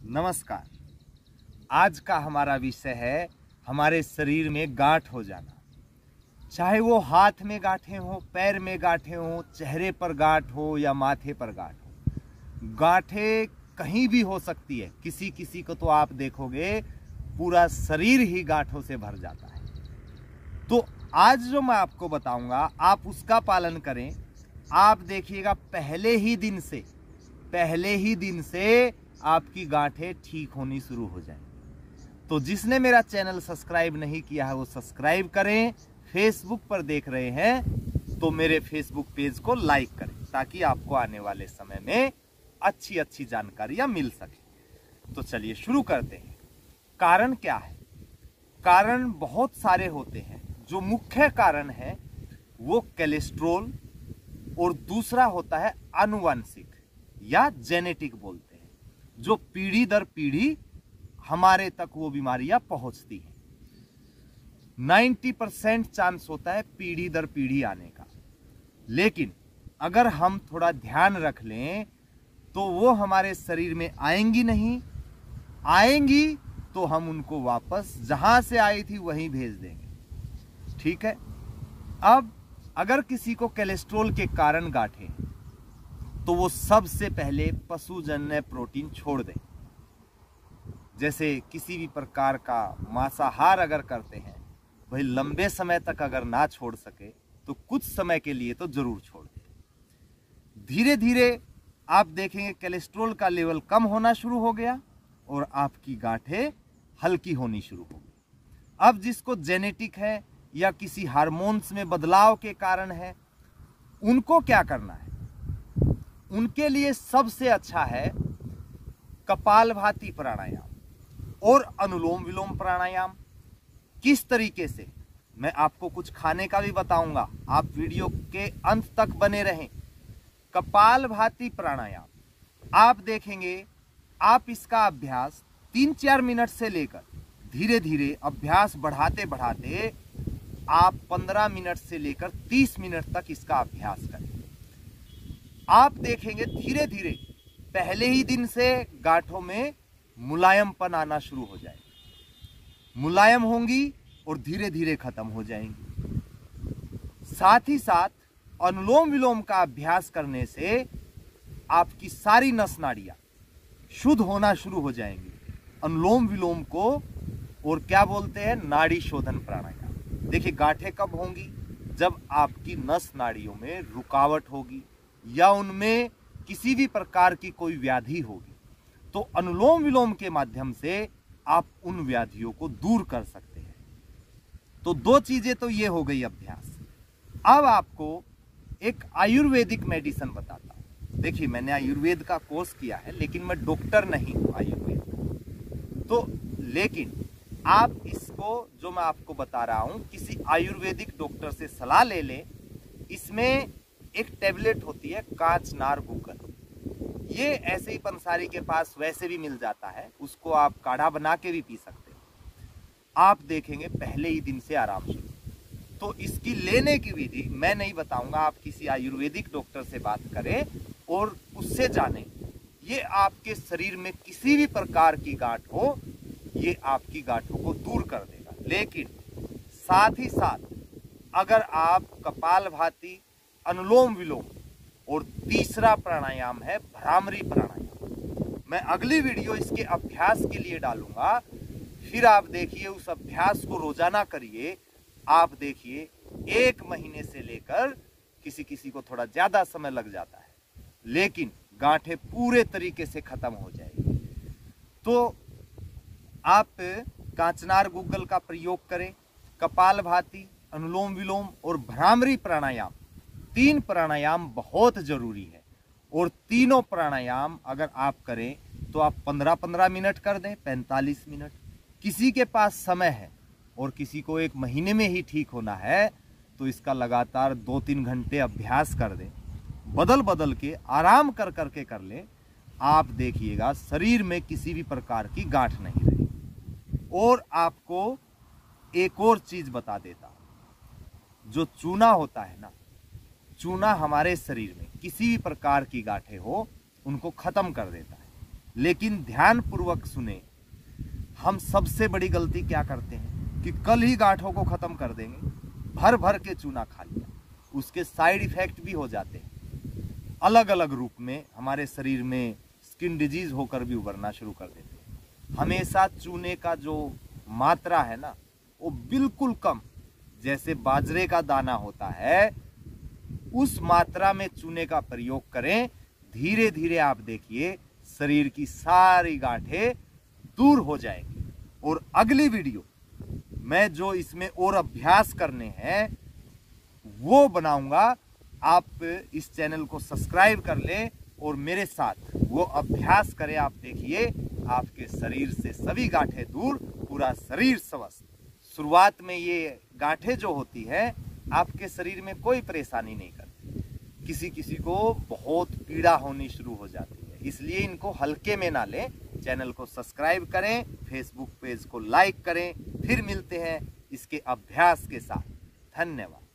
नमस्कार। आज का हमारा विषय है हमारे शरीर में गांठ हो जाना। चाहे वो हाथ में गांठें हो, पैर में गांठें हो, चेहरे पर गांठ हो या माथे पर गांठ हो, गांठें कहीं भी हो सकती है। किसी किसी को तो आप देखोगे पूरा शरीर ही गांठों से भर जाता है। तो आज जो मैं आपको बताऊंगा आप उसका पालन करें। आप देखिएगा पहले ही दिन से आपकी गांठें ठीक होनी शुरू हो जाएंगी। तो जिसने मेरा चैनल सब्सक्राइब नहीं किया है वो सब्सक्राइब करें। फेसबुक पर देख रहे हैं तो मेरे फेसबुक पेज को लाइक करें ताकि आपको आने वाले समय में अच्छी अच्छी जानकारियां मिल सके। तो चलिए शुरू करते हैं। कारण क्या है? कारण बहुत सारे होते हैं। जो मुख्य कारण है वो कोलेस्ट्रॉल और दूसरा होता है आनुवंशिक या जेनेटिक बोलते हैं, जो पीढ़ी दर पीढ़ी हमारे तक वो बीमारियां पहुंचती हैं। 90% चांस होता है पीढ़ी दर पीढ़ी आने का, लेकिन अगर हम थोड़ा ध्यान रख लें तो वो हमारे शरीर में आएंगी नहीं। आएंगी तो हम उनको वापस जहां से आई थी वहीं भेज देंगे। ठीक है। अब अगर किसी को कोलेस्ट्रॉल के कारण गांठें हैं तो वो सबसे पहले पशुजन्य प्रोटीन छोड़ दें। जैसे किसी भी प्रकार का मांसाहार अगर करते हैं, भाई लंबे समय तक अगर ना छोड़ सके तो कुछ समय के लिए तो जरूर छोड़ दें। धीरे धीरे आप देखेंगे कोलेस्ट्रॉल का लेवल कम होना शुरू हो गया और आपकी गांठें हल्की होनी शुरू हो गई। अब जिसको जेनेटिक है या किसी हार्मोन्स में बदलाव के कारण है, उनको क्या करना है? उनके लिए सबसे अच्छा है कपालभाति प्राणायाम और अनुलोम विलोम प्राणायाम। किस तरीके से, मैं आपको कुछ खाने का भी बताऊंगा, आप वीडियो के अंत तक बने रहें। कपालभाति प्राणायाम आप देखेंगे, आप इसका अभ्यास 3-4 मिनट से लेकर धीरे धीरे अभ्यास बढ़ाते बढ़ाते आप 15 मिनट से लेकर 30 मिनट तक इसका अभ्यास करें। आप देखेंगे धीरे धीरे पहले ही दिन से गांठों में मुलायमपन आना शुरू हो जाएगा। मुलायम होंगी और धीरे धीरे खत्म हो जाएंगी। साथ ही साथ अनुलोम विलोम का अभ्यास करने से आपकी सारी नस नाड़ियां शुद्ध होना शुरू हो जाएंगी। अनुलोम विलोम को और क्या बोलते हैं, नाड़ी शोधन प्राणायाम। देखिए गांठें कब होंगी? जब आपकी नस नाड़ियों में रुकावट होगी या उनमें किसी भी प्रकार की कोई व्याधि होगी, तो अनुलोम विलोम के माध्यम से आप उन व्याधियों को दूर कर सकते हैं। तो दो चीजें तो ये हो गई अभ्यास। अब आपको एक आयुर्वेदिक मेडिसिन बताता हूं। देखिए मैंने आयुर्वेद का कोर्स किया है लेकिन मैं डॉक्टर नहीं हूं आयुर्वेद का। तो लेकिन आप इसको जो मैं आपको बता रहा हूं किसी आयुर्वेदिक डॉक्टर से सलाह ले लें। इसमें एक टेबलेट होती है कांचनार गुग्गल। ये ऐसे ही पंसारी के पास वैसे भी मिल जाता है, उसको आप काढ़ा बना के भी पी सकते हैं। आप देखेंगे पहले ही दिन से आराम शुरू। तो इसकी लेने की विधि मैं नहीं बताऊंगा, आप किसी आयुर्वेदिक डॉक्टर से बात करें और उससे जानें। ये आपके शरीर में किसी भी प्रकार की गांठ हो, ये आपकी गांठों को दूर कर देगा। लेकिन साथ ही साथ अगर आप कपालभाति, अनुलोम विलोम और तीसरा प्राणायाम है भ्रामरी प्राणायाम, मैं अगली वीडियो इसके अभ्यास के लिए डालूंगा। फिर आप देखिए उस अभ्यास को रोजाना करिए। आप देखिए 1 महीने से लेकर किसी किसी को थोड़ा ज्यादा समय लग जाता है, लेकिन गांठें पूरे तरीके से खत्म हो जाएगी। तो आप कांचनार गुग्गल का प्रयोग करें। कपालभाति, अनुलोम विलोम और भ्रामरी प्राणायाम, 3 प्राणायाम बहुत जरूरी है। और तीनों प्राणायाम अगर आप करें तो आप 15-15 मिनट कर दें, 45 मिनट। किसी के पास समय है और किसी को 1 महीने में ही ठीक होना है तो इसका लगातार 2-3 घंटे अभ्यास कर दें। बदल बदल के आराम कर करके कर लें। आप देखिएगा शरीर में किसी भी प्रकार की गांठ नहीं रहेगी। और आपको एक और चीज बता देता हूं, जो चूना होता है ना, चूना हमारे शरीर में किसी भी प्रकार की गांठें हो उनको खत्म कर देता है। लेकिन ध्यान पूर्वक सुने। हम सबसे बड़ी गलती क्या करते हैं कि कल ही गांठों को खत्म कर देंगे, भर भर के चूना खा लिया, उसके साइड इफेक्ट भी हो जाते हैं। अलग अलग रूप में हमारे शरीर में स्किन डिजीज होकर भी उभरना शुरू कर देते हैं। हमेशा चूने का जो मात्रा है ना, वो बिल्कुल कम, जैसे बाजरे का दाना होता है उस मात्रा में चूने का प्रयोग करें। धीरे धीरे आप देखिए शरीर की सारी गांठें दूर हो जाएंगी। और अगली वीडियो मैं जो इसमें और अभ्यास करने हैं वो बनाऊंगा। आप इस चैनल को सब्सक्राइब कर लें और मेरे साथ वो अभ्यास करें। आप देखिए आपके शरीर से सभी गांठें दूर, पूरा शरीर स्वस्थ। शुरुआत में ये गांठें जो होती है आपके शरीर में कोई परेशानी नहीं करती, किसी किसी को बहुत पीड़ा होनी शुरू हो जाती है, इसलिए इनको हल्के में ना लें। चैनल को सब्सक्राइब करें, फेसबुक पेज को लाइक करें। फिर मिलते हैं इसके अभ्यास के साथ। धन्यवाद।